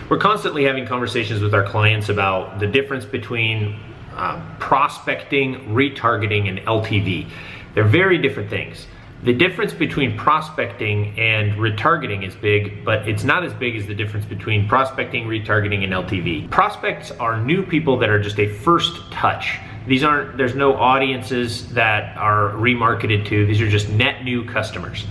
We're constantly having conversations with our clients about the difference between prospecting, retargeting, and LTV. They're very different things. The difference between prospecting and retargeting is big, but it's not as big as the difference between prospecting, retargeting, and LTV. Prospects are new people that are just a first touch. There's no audiences that are remarketed to. These are just net new customers.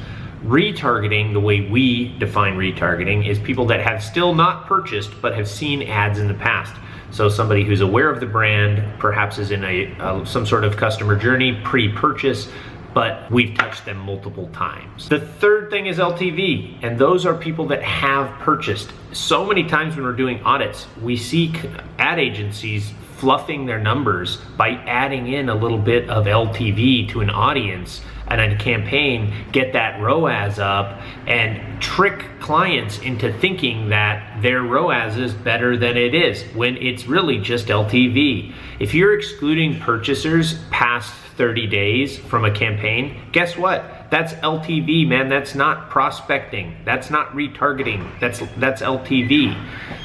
Retargeting, the way we define retargeting, is people that have still not purchased but have seen ads in the past. So somebody who's aware of the brand, perhaps is in some sort of customer journey pre-purchase, but we've touched them multiple times. The third thing is LTV, and those are people that have purchased. So many times when we're doing audits, we see ad agencies fluffing their numbers by adding in a little bit of LTV to an audience and a campaign, get that ROAS up, and trick clients into thinking that their ROAS is better than it is, when it's really just LTV. If you're excluding purchasers past 30 days from a campaign, guess what? That's LTV, man. That's not prospecting. That's not retargeting. That's LTV.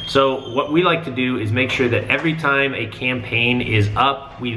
So what we like to do is make sure that every time a campaign is up, we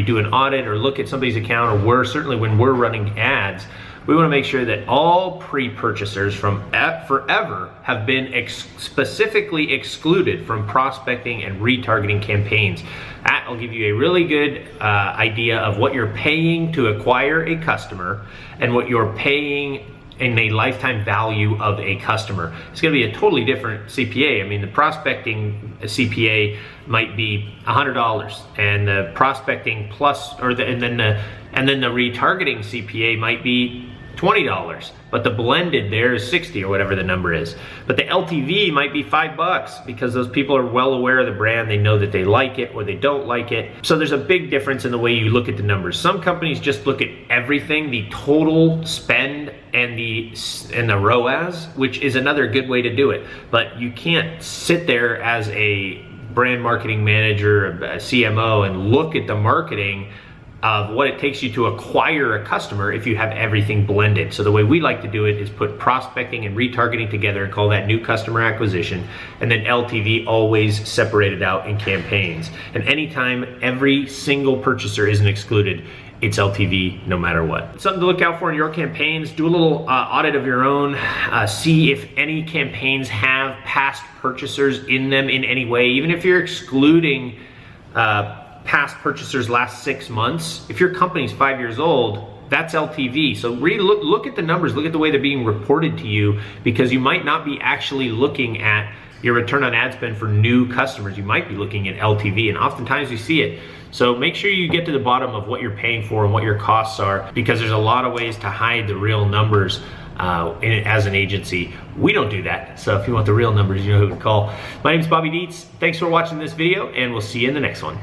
do an audit or look at somebody's account, or certainly when we're running ads, we want to make sure that all pre-purchasers from forever have been specifically excluded from prospecting and retargeting campaigns. That'll give you a really good idea of what you're paying to acquire a customer and what you're paying in a lifetime value of a customer. It's going to be a totally different CPA. I mean, the prospecting CPA might be $100, and the prospecting plus, and then the retargeting CPA might be $20, but the blended there is 60 or whatever the number is. But the LTV might be $5 because those people are well aware of the brand. They know that they like it or they don't like it. So there's a big difference in the way you look at the numbers. Some companies just look at everything, the total spend and the ROAS, which is another good way to do it. But you can't sit there as a brand marketing manager, a CMO, and look at the marketing of what it takes you to acquire a customer if you have everything blended. So the way we like to do it is put prospecting and retargeting together and call that new customer acquisition, and then LTV always separated out in campaigns. And anytime every single purchaser isn't excluded, it's LTV no matter what. Something to look out for in your campaigns. Do a little audit of your own. See if any campaigns have past purchasers in them in any way. Even if you're excluding past purchasers last 6 months, if your company's 5 years old, that's LTV. So look at the numbers, look at the way they're being reported to you, because you might not be actually looking at your return on ad spend for new customers. You might be looking at LTV, and oftentimes you see it. So make sure you get to the bottom of what you're paying for and what your costs are, because there's a lot of ways to hide the real numbers as an agency. We don't do that. So if you want the real numbers, you know who to call. My name is Bobby Dietz. Thanks for watching this video, and we'll see you in the next one.